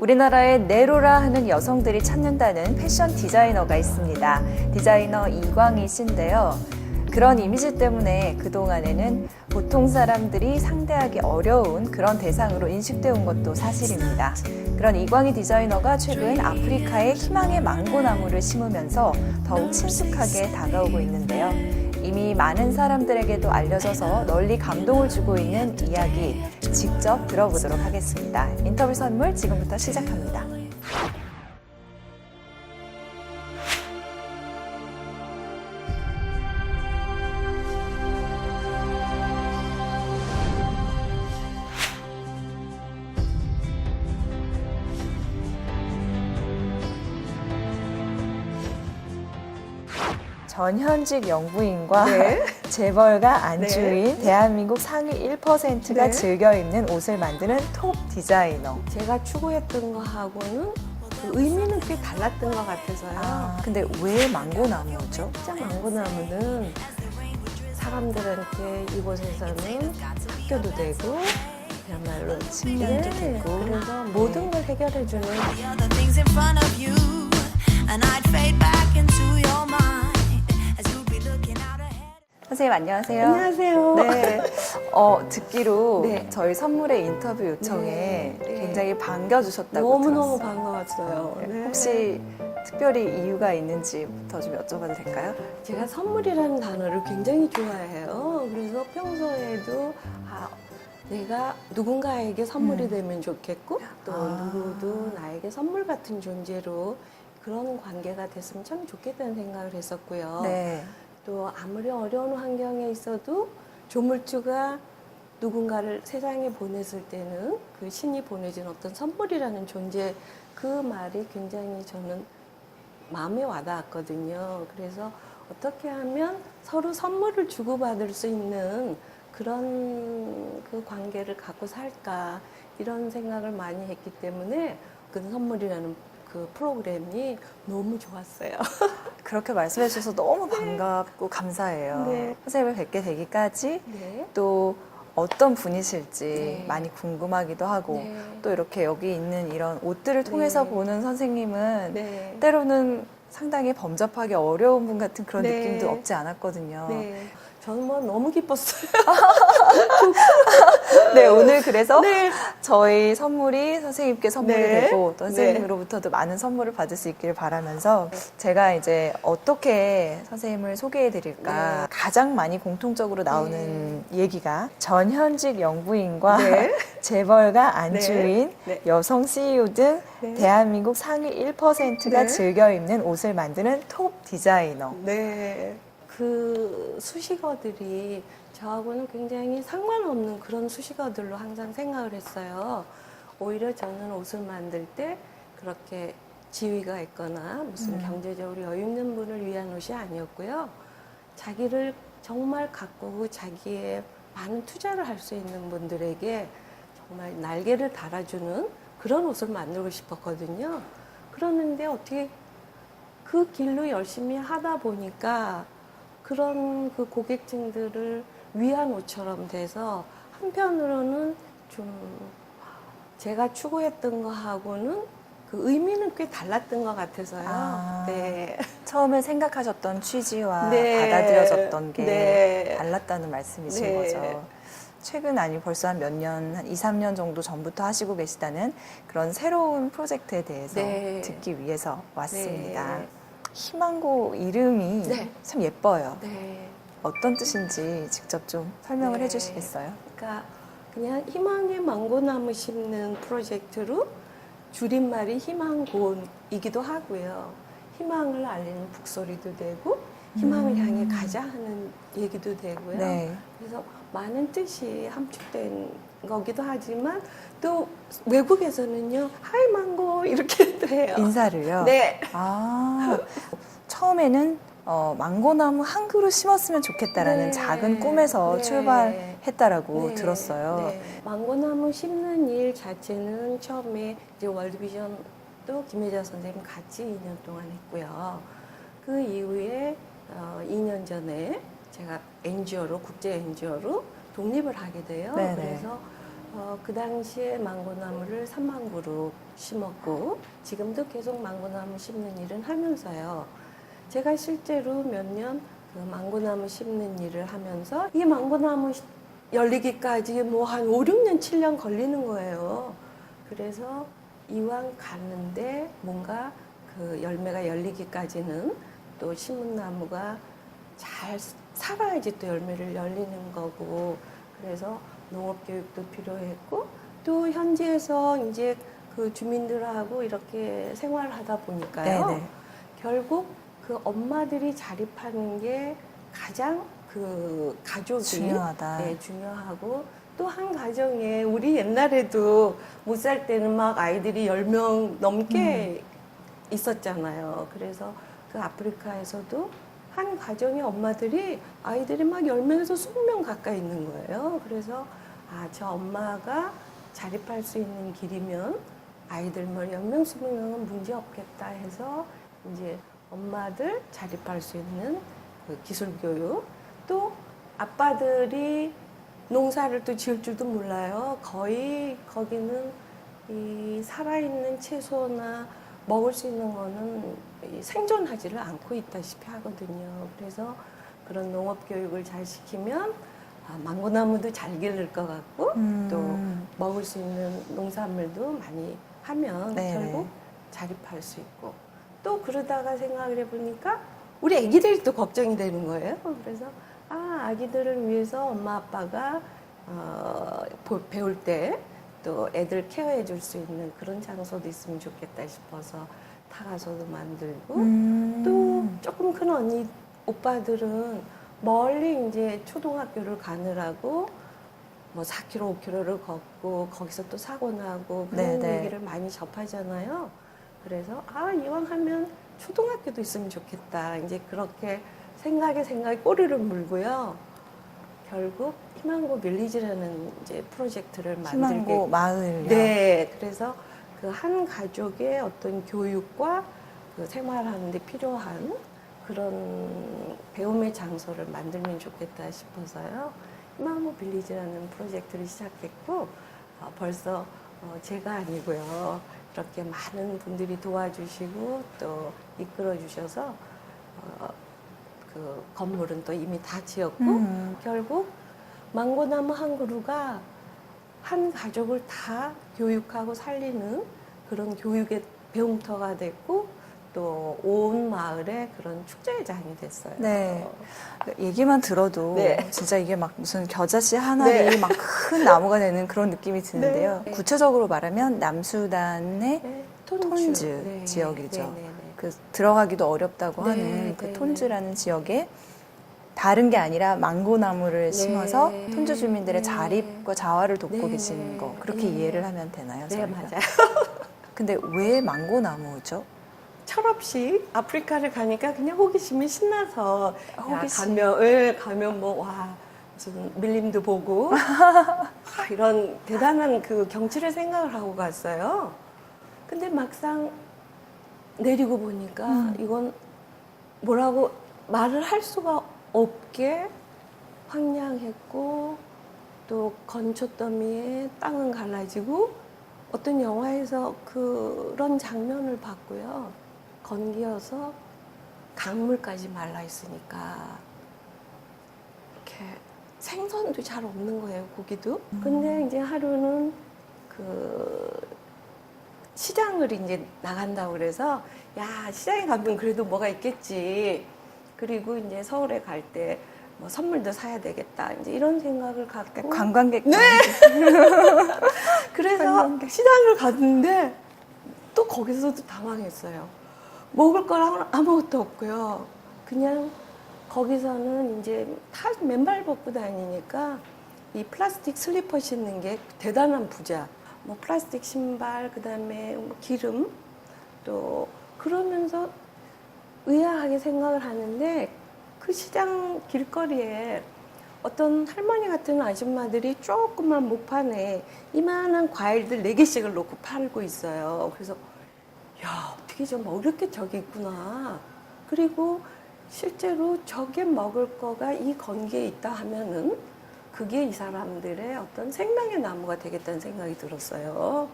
우리나라에 네로라 하는 여성들이 찾는다는 패션 디자이너가 있습니다. 디자이너 이광희 씨인데요. 그런 이미지 때문에 그동안에는 보통 사람들이 상대하기 어려운 그런 대상으로 인식되어 온 것도 사실입니다. 그런 이광희 디자이너가 최근 아프리카에 희망의 망고나무를 심으면서 더욱 친숙하게 다가오고 있는데요. 이미 많은 사람들에게도 알려져서 널리 감동을 주고 있는 이야기 직접 들어보도록 하겠습니다. 인터뷰 선물 지금부터 시작합니다. 전현직 영부인과 재벌가 안주인 대한민국 상위 1%가 즐겨 입는 옷을 만드는 톱 디자이너. 제가 추구했던 거하고는 그 의미는 꽤 달랐던 것 같아서요. 근데 왜 망고나무죠? 진짜 망고나무는 사람들한테 이곳에서는 학교도 되고 그야말로 식량도 되고 그래서 모든 걸 해결해주는 the things in front of you, and I'd fade back into your mind as you'd be looking out ahead. 선생님 안녕하세요. 안녕하세요. 네. 듣기로 네. 저희 선물의 인터뷰 요청에 네. 굉장히 반겨주셨다고 너무너무 들었어요. 반가웠어요. 네. 혹시 특별히 이유가 있는지부터 좀 여쭤봐도 될까요? 제가 선물이라는 단어를 굉장히 좋아해요. 그래서 평소에도 내가 누군가에게 선물이 되면 좋겠고 또 누구도 나에게 선물 같은 존재로 그런 관계가 됐으면 참 좋겠다는 생각을 했었고요. 네. 또 아무리 어려운 환경에 있어도 조물주가 누군가를 세상에 보냈을 때는 그 신이 보내준 어떤 선물이라는 존재, 그 말이 굉장히 저는 마음에 와닿았거든요. 그래서 어떻게 하면 서로 선물을 주고받을 수 있는 그런 그 관계를 갖고 살까, 이런 생각을 많이 했기 때문에 그 선물이라는 그 프로그램이 너무 좋았어요. 그렇게 말씀해 주셔서 너무 반갑고 감사해요. 네. 선생님을 뵙게 되기까지 네. 또 어떤 분이실지 네. 많이 궁금하기도 하고 네. 또 이렇게 여기 있는 이런 옷들을 통해서 네. 보는 선생님은 네. 때로는 상당히 범접하기 어려운 분 같은 그런 네. 느낌도 없지 않았거든요. 네. 저는 뭐 너무 기뻤어요. 네, 오늘 그래서 네. 저희 선물이 선생님께 선물이 네. 되고 또 선생님으로부터도 많은 선물을 받을 수 있기를 바라면서 제가 이제 어떻게 선생님을 소개해 드릴까 네. 가장 많이 공통적으로 나오는 얘기가 전현직 영부인과 네. 재벌가 안주인 네. 여성 CEO 등 네. 대한민국 상위 1%가 네. 즐겨 입는 옷을 만드는 톱 디자이너. 네. 그 수식어들이 저하고는 굉장히 상관없는 그런 수식어들로 항상 생각을 했어요. 오히려 저는 옷을 만들 때 그렇게 지위가 있거나 무슨 경제적으로 여유 있는 분을 위한 옷이 아니었고요. 자기를 정말 가꾸고 자기의 많은 투자를 할 수 있는 분들에게 정말 날개를 달아주는 그런 옷을 만들고 싶었거든요. 그러는데 어떻게 그 길로 열심히 하다 보니까 그런 그 고객층들을 위한 옷처럼 돼서 한편으로는 좀 제가 추구했던 거하고는 그 의미는 꽤 달랐던 것 같아서요. 네. 처음에 생각하셨던 취지와 네. 받아들여졌던 게 네. 달랐다는 말씀이신 네. 거죠. 최근 아니 벌써 한 몇 년, 한 2, 3년 정도 전부터 하시고 계시다는 그런 새로운 프로젝트에 대해서 네. 듣기 위해서 왔습니다. 네. 희망고 이름이 네. 참 예뻐요. 네. 어떤 뜻인지 직접 좀 설명을 네. 해주시겠어요? 그러니까 그냥 희망의 망고나무 심는 프로젝트로 줄임말이 희망고이기도 하고요. 희망을 알리는 북소리도 되고 희망을 향해 가자 하는 얘기도 되고요. 네. 그래서 많은 뜻이 함축된 거기도 하지만 또 외국에서는요, 하이 망고 이렇게도 해요. 인사를요? 네. 아, 처음에는 망고나무 한 그루 심었으면 좋겠다라는 네. 작은 꿈에서 네. 출발했다라고 네. 들었어요. 네. 망고나무 심는 일 자체는 처음에 이제 월드비전도 김혜자 선생님 같이 2년 동안 했고요. 그 이후에 2년 전에 제가 NGO로, 국제 NGO로 독립을 하게 돼요. 네네. 그래서 그 당시에 망고나무를 3만 그루 심었고 지금도 계속 망고나무 심는 일은 하면서요. 제가 실제로 몇 년 그 망고나무 심는 일을 하면서 이 망고나무 열리기까지 뭐 한 5, 6년, 7년 걸리는 거예요. 그래서 이왕 갔는데 뭔가 그 열매가 열리기까지는 또 신문나무가 잘 살아야지 또 열매를 열리는 거고 그래서 농업교육도 필요했고 또 현지에서 이제 그 주민들하고 이렇게 생활하다 보니까요. 네네. 결국 그 엄마들이 자립하는 게 가장 그 가족이 중요하다. 네, 중요하고 또 한 가정에 우리 옛날에도 못 살 때는 막 아이들이 10명 넘게 있었잖아요. 그래서 그 아프리카에서도 한 가정의 엄마들이 아이들이 막 10명에서 20명 가까이 있는 거예요. 그래서 저 엄마가 자립할 수 있는 길이면 아이들 뭐 10명, 20명은 문제 없겠다 해서 이제 엄마들 자립할 수 있는 그 기술 교육 또 아빠들이 농사를 또 지을 줄도 몰라요. 거의 거기는 이 살아있는 채소나 먹을 수 있는 거는 생존하지를 않고 있다시피 하거든요. 그래서 그런 농업 교육을 잘 시키면 망고나무도 잘 기를 것 같고 또 먹을 수 있는 농산물도 많이 하면 네. 결국 자립할 수 있고 또 그러다가 생각을 해보니까 우리 애기들이 또 걱정이 되는 거예요. 그래서 아기들을 위해서 엄마 아빠가 배울 때 또 애들 케어해 줄 수 있는 그런 장소도 있으면 좋겠다 싶어서 타가서도 만들고 또 조금 큰 언니 오빠들은 멀리 이제 초등학교를 가느라고 뭐 4km, 5km를 걷고 거기서 또 사고 나고 그런 네네. 얘기를 많이 접하잖아요. 그래서 이왕 하면 초등학교도 있으면 좋겠다. 이제 그렇게 생각에 꼬리를 물고요. 결국 희망고 빌리지라는 이제 프로젝트를 희망고 만들게. 마을요. 네, 그래서 그 한 가족의 어떤 교육과 그 생활하는데 필요한 그런 배움의 장소를 만들면 좋겠다 싶어서요. 희망고 빌리지라는 프로젝트를 시작했고 벌써 제가 아니고요. 이렇게 많은 분들이 도와주시고 또 이끌어 주셔서 그 건물은 또 이미 다 지었고 결국 망고나무 한 그루가 한 가족을 다 교육하고 살리는 그런 교육의 배움터가 됐고 또 온 마을에 그런 축제장이 됐어요. 네. 얘기만 들어도 네. 진짜 이게 막 무슨 겨자씨 하나리 네. 막 큰 나무가 되는 그런 느낌이 드는데요. 네. 구체적으로 말하면 남수단의 네, 톤즈 네. 지역이죠. 네, 네, 네. 그 들어가기도 어렵다고 네, 하는 그 네, 톤즈라는 지역에 다른 게 아니라 망고나무를 네. 심어서 톤즈 주민들의 네. 자립과 자활을 돕고 네, 계시는 네. 거 그렇게 네. 이해를 하면 되나요? 네, 저희가? 맞아요. 근데 왜 망고나무죠? 철없이 아프리카를 가니까 그냥 호기심이 신나서 호기심. 가면 뭐 무슨 밀림도 보고 이런 대단한 그 경치를 생각을 하고 갔어요. 근데 막상 내리고 보니까 이건 뭐라고 말을 할 수가 없게 황량했고 또 건초더미에 땅은 갈라지고 어떤 영화에서 그런 장면을 봤고요. 건기여서 강물까지 말라 있으니까 이렇게 생선도 잘 없는 거예요, 고기도. 근데 이제 하루는 그 시장을 이제 나간다고 그래서 야, 시장에 가면 그래도 뭐가 있겠지. 그리고 이제 서울에 갈 때 뭐 선물도 사야 되겠다. 이제 이런 생각을 갖고 관광객. 네. 그래서 시장을 갔는데 또 거기서도 당황했어요. 먹을 거랑 아무것도 없고요. 그냥 거기서는 이제 다 맨발 벗고 다니니까 이 플라스틱 슬리퍼 신는 게 대단한 부자. 뭐 플라스틱 신발, 그다음에 뭐 기름 또 그러면서 의아하게 생각을 하는데 그 시장 길거리에 어떤 할머니 같은 아줌마들이 조그만 목판에 이만한 과일들 4개씩을 놓고 팔고 있어요. 그래서 야, 어떻게 좀 먹을 게 저기 있구나. 그리고 실제로 저게 먹을 거가 이 건기에 있다 하면은 그게 이 사람들의 어떤 생명의 나무가 되겠다는 생각이 들었어요.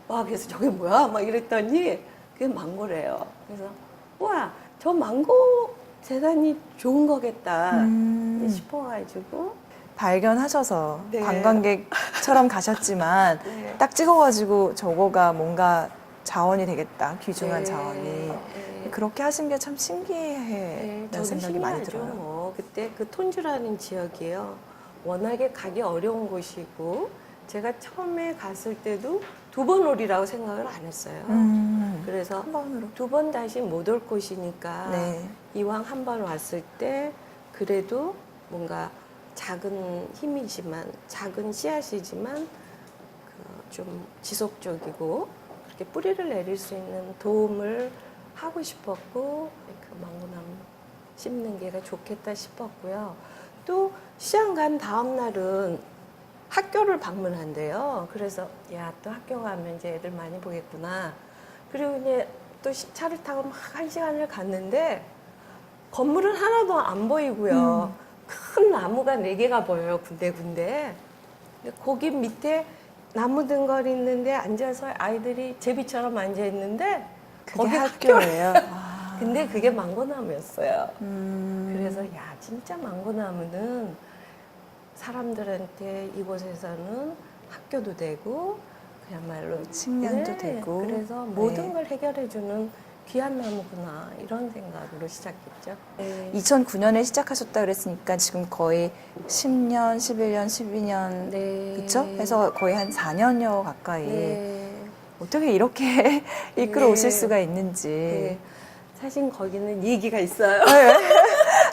와, 그래서 저게 뭐야? 막 이랬더니 그게 망고래요. 그래서 와, 저 망고 재단이 좋은 거겠다 싶어가지고 발견하셔서 네. 관광객처럼 가셨지만 네. 딱 찍어가지고 저거가 뭔가 자원이 되겠다, 귀중한 네. 자원이. 네. 그렇게 하신 게 참 신기해. 네, 라는 저도 생각이 많이 신기하죠. 들어요. 뭐 그때 그 톤주라는 지역이요. 워낙에 가기 어려운 곳이고 제가 처음에 갔을 때도 2번 오리라고 생각을 안 했어요. 그래서 한 번으로. 2번 다시 못 올 곳이니까 네. 이왕 한 번 왔을 때 그래도 뭔가 작은 힘이지만 작은 씨앗이지만 좀 지속적이고 그렇게 뿌리를 내릴 수 있는 도움을 하고 싶었고 그 망고나무 심는 게가 좋겠다 싶었고요. 또 시장 간 다음 날은 학교를 방문한대요. 그래서 야, 또 학교 가면 이제 애들 많이 보겠구나. 그리고 이제 또 차를 타고 막 1시간을 갔는데 건물은 하나도 안 보이고요. 큰 나무가 4개가 보여요. 군데군데. 근데 거기 밑에 나무 등걸이 있는데 앉아서 아이들이 제비처럼 앉아 있는데 그게 거기 학교예요. 근데 그게 망고나무였어요. 음. 그래서 야, 진짜 망고나무는 사람들한테 이곳에서는 학교도 되고 그야말로 식량도 되고. 그래서 네. 모든 걸 해결해주는 귀한 나무구나 이런 생각으로 시작했죠. 네. 2009년에 시작하셨다 그랬으니까 지금 거의 10년, 11년, 12년 네. 그쵸? 해서 거의 한 4년여 가까이 네. 어떻게 이렇게 이끌어 오실 네. 수가 있는지 네. 사실 거기는 얘기가 있어요.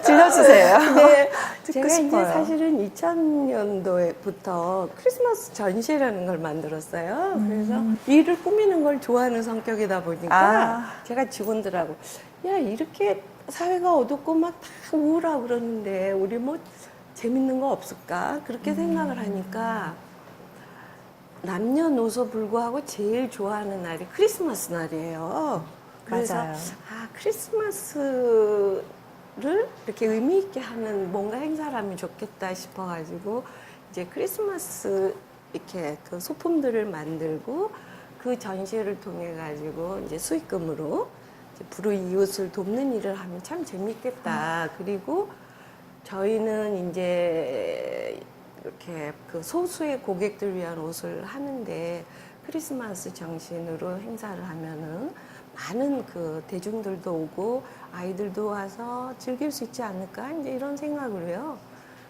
들려주세요. 네, 듣고 제가 싶어요. 이제 사실은 2000년도에부터 크리스마스 전시라는 걸 만들었어요. 그래서 일을 꾸미는 걸 좋아하는 성격이다 보니까 아. 제가 직원들하고 야, 이렇게 사회가 어둡고 막 다 우울하고 그러는데 우리 뭐 재밌는 거 없을까? 그렇게 생각을 하니까 남녀노소 불구하고 제일 좋아하는 날이 크리스마스 날이에요. 그래서 맞아요. 아, 크리스마스를 이렇게 의미 있게 하는 뭔가 행사를 하면 좋겠다 싶어가지고 이제 크리스마스 이렇게 그 소품들을 만들고 그 전시를 통해 가지고 이제 수익금으로 이제 불우이웃을 돕는 일을 하면 참 재밌겠다. 그리고 저희는 이제 이렇게 그 소수의 고객들 위한 옷을 하는데 크리스마스 정신으로 행사를 하면은 많은 그 대중들도 오고 아이들도 와서 즐길 수 있지 않을까 이제 이런 생각으로요.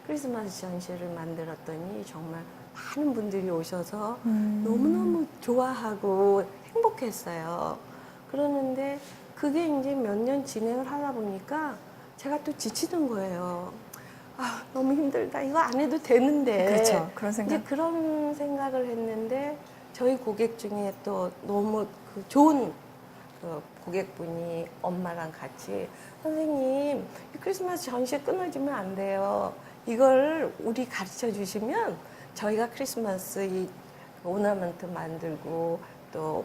크리스마스 전시를 만들었더니 정말 많은 분들이 오셔서 너무너무 좋아하고 행복했어요. 그러는데 그게 이제 몇 년 진행을 하다 보니까 제가 또 지치는 거예요. 아, 너무 힘들다. 이거 안 해도 되는데. 그렇죠. 그런 생각. 이제 그런 생각을 했는데 저희 고객 중에 또 너무 그 좋은 그 고객분이 엄마랑 같이 선생님 이 크리스마스 전시 끊어지면 안 돼요. 이걸 우리 가르쳐 주시면 저희가 크리스마스 이 오너먼트 만들고 또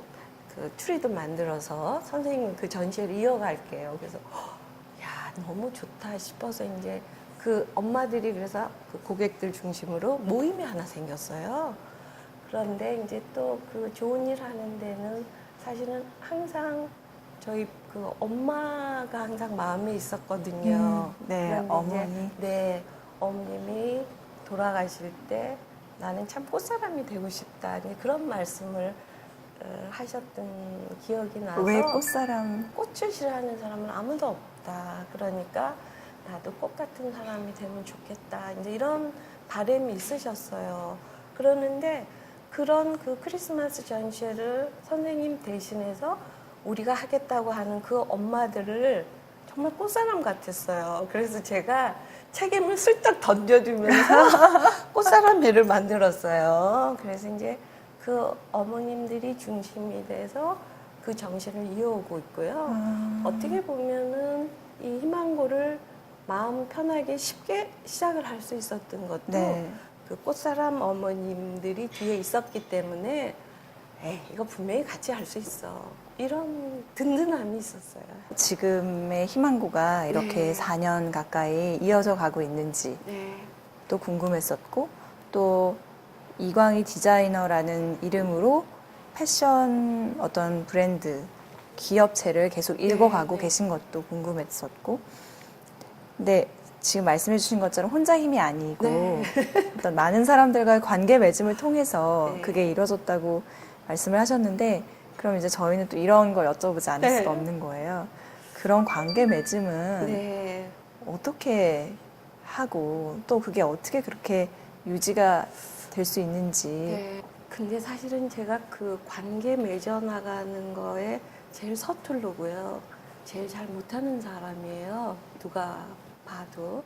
그 트리도 만들어서 선생님 그 전시를 이어갈게요. 그래서 야, 너무 좋다 싶어서 이제 그 엄마들이 그래서 그 고객들 중심으로 모임이 하나 생겼어요. 그런데 이제 또 그 좋은 일 하는 데는 사실은 항상 저희 그 엄마가 항상 마음에 있었거든요. 네, 그런데 어머니. 이제, 네, 어머님이 돌아가실 때 나는 참 꽃사람이 되고 싶다. 이제 그런 말씀을 하셨던 기억이 나서 왜 꽃사람? 꽃을 싫어하는 사람은 아무도 없다. 그러니까 나도 꽃 같은 사람이 되면 좋겠다. 이제 이런 바람이 있으셨어요. 그러는데 그런 그 크리스마스 전시를 선생님 대신해서 우리가 하겠다고 하는 그 엄마들을 정말 꽃사람 같았어요. 그래서 제가 책임을 슬쩍 던져주면서 꽃사람 배를 만들었어요. 그래서 이제 그 어머님들이 중심이 돼서 그 정신을 이어오고 있고요. 어떻게 보면은 이 희망고를 마음 편하게 쉽게 시작을 할 수 있었던 것도 네. 그 꽃사람 어머님들이 뒤에 있었기 때문에 에이, 이거 분명히 같이 할 수 있어. 이런 든든함이 있었어요. 지금의 희망고가 이렇게 네. 4년 가까이 이어져 가고 있는지 네. 또 궁금했었고 또 이광희 디자이너라는 이름으로 패션 어떤 브랜드, 기업체를 계속 읽어가고 네. 계신 것도 궁금했었고, 근데 지금 말씀해 주신 것처럼 혼자 힘이 아니고 네. 어떤 많은 사람들과의 관계 맺음을 통해서 네. 그게 이루어졌다고 말씀을 하셨는데, 그럼 이제 저희는 또 이런 걸 여쭤보지 않을 네. 수가 없는 거예요. 그런 관계 맺음은 네. 어떻게 하고 또 그게 어떻게 그렇게 유지가 될 수 있는지. 네. 근데 사실은 제가 그 관계 맺어 나가는 거에 제일 서툴르고요. 제일 잘 못하는 사람이에요. 누가 봐도.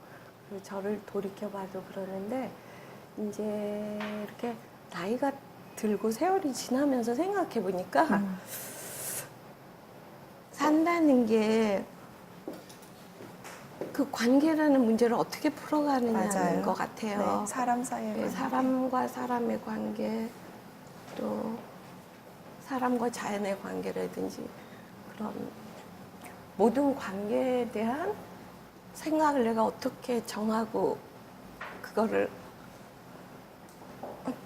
그리고 저를 돌이켜봐도 그러는데, 이제 이렇게 나이가 들고 세월이 지나면서 생각해 보니까 산다는 게 그 관계라는 문제를 어떻게 풀어가느냐는 맞아요. 것 같아요. 네, 사람 사이의 네, 관계. 사람과 사람의 관계, 또 사람과 자연의 관계라든지 그런 모든 관계에 대한 생각을 내가 어떻게 정하고 그거를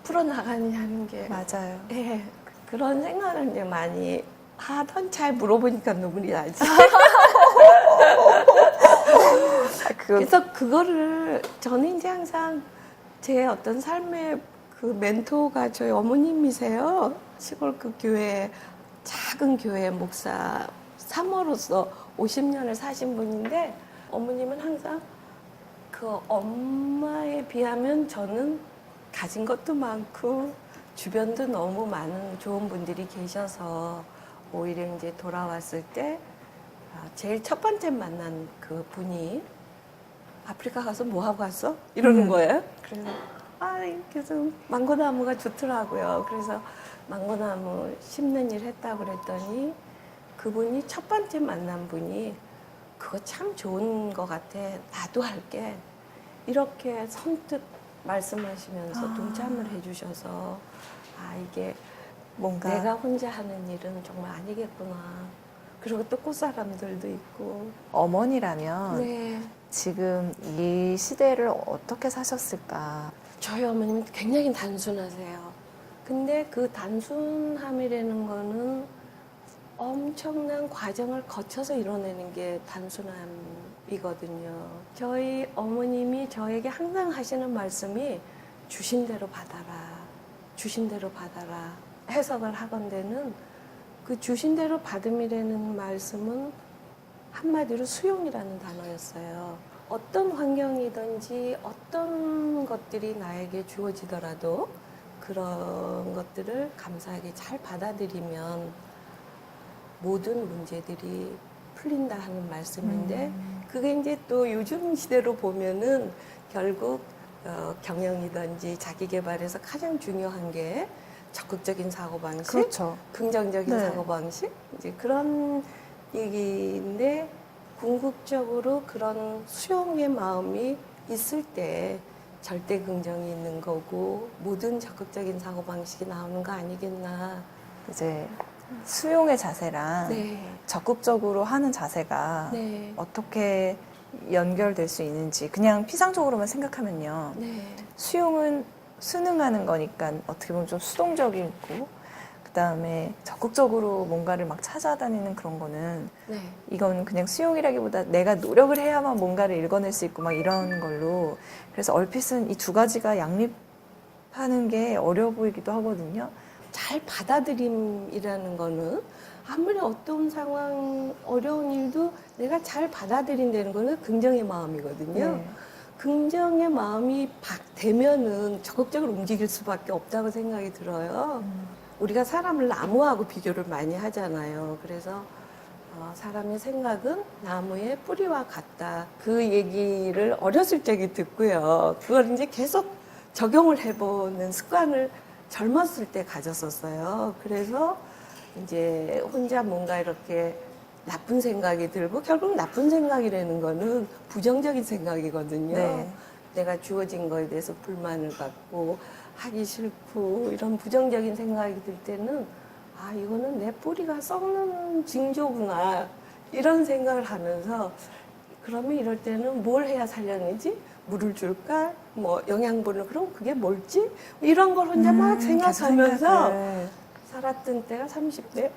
풀어나가느냐는 게 맞아요. 예, 그런 생각을 이제 많이 하던 잘 물어보니까 눈물이 나지. 그래서 그거를 저는 이제 항상 제 어떤 삶의 그 멘토가 저희 어머님이세요. 시골 그 교회, 작은 교회 목사 사모로서 50년을 사신 분인데, 어머님은 항상 그 엄마에 비하면 저는 가진 것도 많고 주변도 너무 많은 좋은 분들이 계셔서 오히려 이제 돌아왔을 때 제일 첫 번째 만난 그 분이 아프리카 가서 뭐 하고 왔어? 이러는 거예요. 그래서 계속 망고나무가 좋더라고요. 그래서 망고나무 심는 일 했다고 그랬더니 그분이 첫 번째 만난 분이 그거 참 좋은 것 같아. 나도 할게. 이렇게 선뜻 말씀하시면서 동참을 해주셔서 이게 뭔가 내가 혼자 하는 일은 정말 아니겠구나. 그리고 또 꽃사람들도 있고. 어머니라면 네. 지금 이 시대를 어떻게 사셨을까? 저희 어머님은 굉장히 단순하세요. 근데 그 단순함이라는 거는 엄청난 과정을 거쳐서 이뤄내는 게 단순함이거든요. 저희 어머님이 저에게 항상 하시는 말씀이 주신 대로 받아라. 주신 대로 받아라. 해석을 하건대는 그 주신 대로 받음이라는 말씀은 한마디로 수용이라는 단어였어요. 어떤 환경이든지 어떤 것들이 나에게 주어지더라도 그런 것들을 감사하게 잘 받아들이면 모든 문제들이 풀린다 하는 말씀인데, 그게 이제 또 요즘 시대로 보면은 결국 경영이든지 자기 개발에서 가장 중요한 게 적극적인 사고방식, 그렇죠. 긍정적인 네. 사고방식, 이제 그런 얘기인데, 궁극적으로 그런 수용의 마음이 있을 때 절대 긍정이 있는 거고 모든 적극적인 사고방식이 나오는 거 아니겠나. 이제 수용의 자세랑 네. 적극적으로 하는 자세가 네. 어떻게 연결될 수 있는지 그냥 피상적으로만 생각하면요. 네. 수용은 순응하는 거니까 어떻게 보면 좀 수동적이고, 그다음에 적극적으로 뭔가를 막 찾아다니는 그런 거는 네. 이건 그냥 수용이라기보다 내가 노력을 해야만 뭔가를 읽어낼 수 있고 막 이런 걸로, 그래서 얼핏은 이 두 가지가 양립하는 게 어려워 보이기도 하거든요. 잘 받아들임이라는 거는 아무리 어떤 상황, 어려운 일도 내가 잘 받아들인다는 거는 긍정의 마음이거든요. 네. 긍정의 마음이 되면은 적극적으로 움직일 수밖에 없다고 생각이 들어요. 우리가 사람을 나무하고 비교를 많이 하잖아요. 그래서 사람의 생각은 나무의 뿌리와 같다. 그 얘기를 어렸을 적에 듣고요. 그걸 이제 계속 적용을 해보는 습관을 젊었을 때 가졌었어요. 그래서 이제 혼자 뭔가 이렇게 나쁜 생각이 들고, 결국 나쁜 생각이라는 거는 부정적인 생각이거든요. 네. 내가 주어진 거에 대해서 불만을 갖고 하기 싫고 이런 부정적인 생각이 들 때는 이거는 내 뿌리가 썩는 징조구나 이런 생각을 하면서 그러면 이럴 때는 뭘 해야 살려내지? 물을 줄까? 뭐 영양분을 그럼 그게 뭘지? 이런 걸 혼자 막 계속 생각하면서 생각을. 살았던 때가 30대.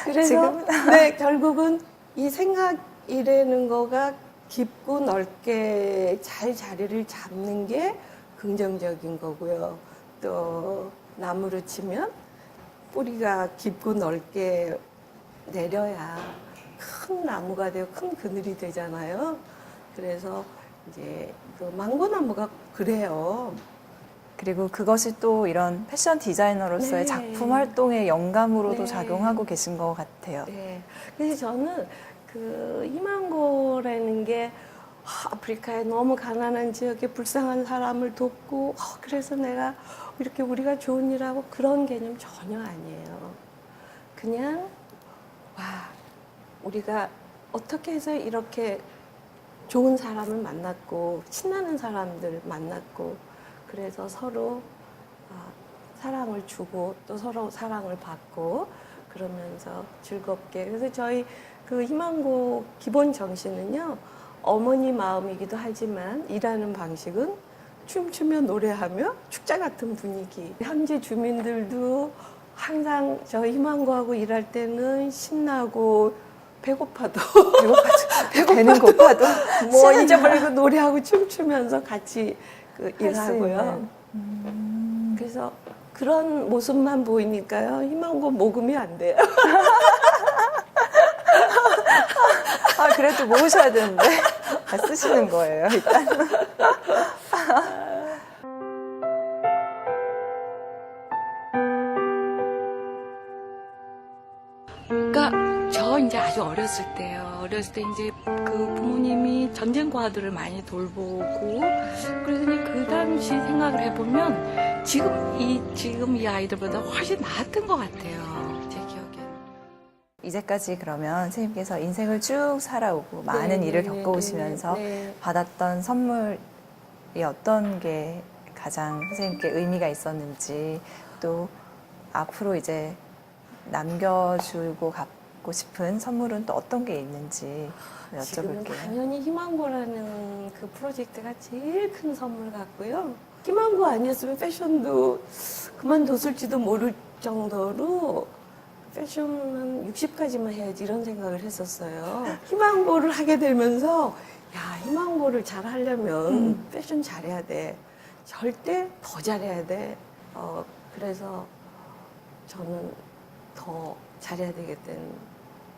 그래서 지금은? 네, 결국은 이 생각이라는 거가 깊고 넓게 잘 자리를 잡는 게 긍정적인 거고요. 또 나무로 치면 뿌리가 깊고 넓게 내려야 큰 나무가 되고 큰 그늘이 되잖아요. 그래서 이제 그 망고나무가 그래요. 그리고 그것이 또 이런 패션 디자이너로서의 네. 작품 활동의 영감으로도 네. 작용하고 계신 것 같아요. 네. 그래서 저는 그 희망고라는 게 아프리카의 너무 가난한 지역에 불쌍한 사람을 돕고 그래서 내가 이렇게 우리가 좋은 일하고 그런 개념 전혀 아니에요. 그냥 와 우리가 어떻게 해서 이렇게 좋은 사람을 만났고 신나는 사람들 만났고 그래서 서로 사랑을 주고 또 서로 사랑을 받고 그러면서 즐겁게 그래서 저희 그 희망고 기본 정신은요 어머니 마음이기도 하지만 일하는 방식은 춤추며 노래하며 축제 같은 분위기 현지 주민들도 항상 저희 희망고하고 일할 때는 신나고 배고파도 배는 고파도 뭐 쉬는 잊어버리고 노래하고 춤추면서 같이 그 할수 일하고요. 있는. 그래서 그런 모습만 보이니까요. 희망고 모금이 안 돼요. 아, 그래도 모으셔야 되는데. 쓰시는 거예요, 일단. 그러니까 저 이제 아주 어렸을 때요. 어렸을 때 이제 그 부모님이 전쟁과들을 많이 돌보고 그래서 이제 그 당시 생각을 해보면 지금 이 아이들보다 훨씬 나았던 것 같아요. 제 기억에. 이제까지 그러면 선생님께서 인생을 쭉 살아오고 많은 네, 일을 네, 겪어오시면서 네. 받았던 선물이 어떤 게 가장 선생님께 의미가 있었는지 또 앞으로 이제 남겨주고 갖고 싶은 선물은 또 어떤 게 있는지 지금은 여쭤볼게요. 당연히 희망고라는 그 프로젝트가 제일 큰 선물 같고요. 희망고 아니었으면 패션도 그만뒀을지도 모를 정도로 패션은 60까지만 해야지 이런 생각을 했었어요. 희망고를 하게 되면서 야 희망고를 잘 하려면 패션 잘해야 돼. 절대 더 잘해야 돼. 그래서 저는 더 잘해야 되겠다는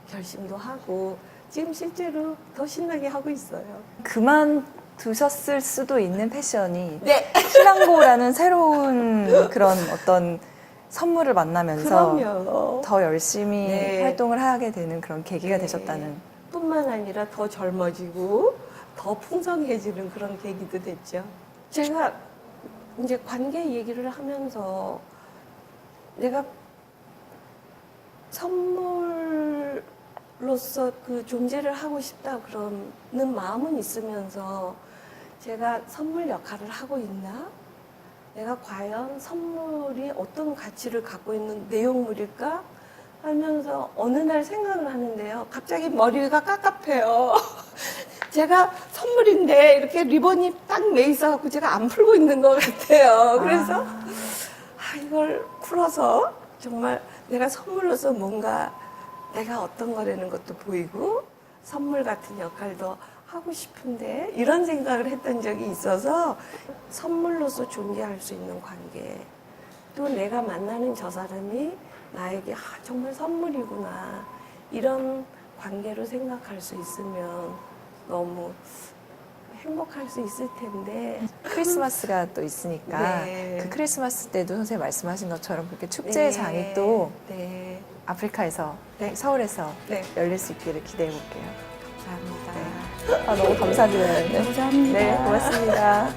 결심도 하고 지금 실제로 더 신나게 하고 있어요. 그만두셨을 수도 있는 패션이 네. 희망고라는 새로운 그런 어떤 선물을 만나면서 그럼요. 더 열심히 네. 활동을 하게 되는 그런 계기가 네. 되셨다는. 뿐만 아니라 더 젊어지고 더 풍성해지는 그런 계기도 됐죠. 제가 이제 관계 얘기를 하면서 내가 선물로서 그 존재를 하고 싶다 그러는 마음은 있으면서 제가 선물 역할을 하고 있나? 내가 과연 선물이 어떤 가치를 갖고 있는 내용물일까? 하면서 어느 날 생각을 하는데요. 갑자기 머리가 깝깝해요. 제가 선물인데 이렇게 리본이 딱 매 있어갖고 제가 안 풀고 있는 것 같아요. 그래서 이걸 풀어서 정말 내가 선물로서 뭔가 내가 어떤 거라는 것도 보이고 선물 같은 역할도 하고 싶은데 이런 생각을 했던 적이 있어서 선물로서 존재할 수 있는 관계 또 내가 만나는 저 사람이 나에게 정말 선물이구나 이런 관계로 생각할 수 있으면 너무 행복할 수 있을 텐데 크리스마스가 또 있으니까 네. 그 크리스마스 때도 선생님 말씀하신 것처럼 그렇게 축제의 네. 장이 또 네. 아프리카에서 네. 서울에서 네. 열릴 수 있기를 기대해 볼게요. 감사합니다. 너무 감사드려요. 감사합니다. 네, 고맙습니다.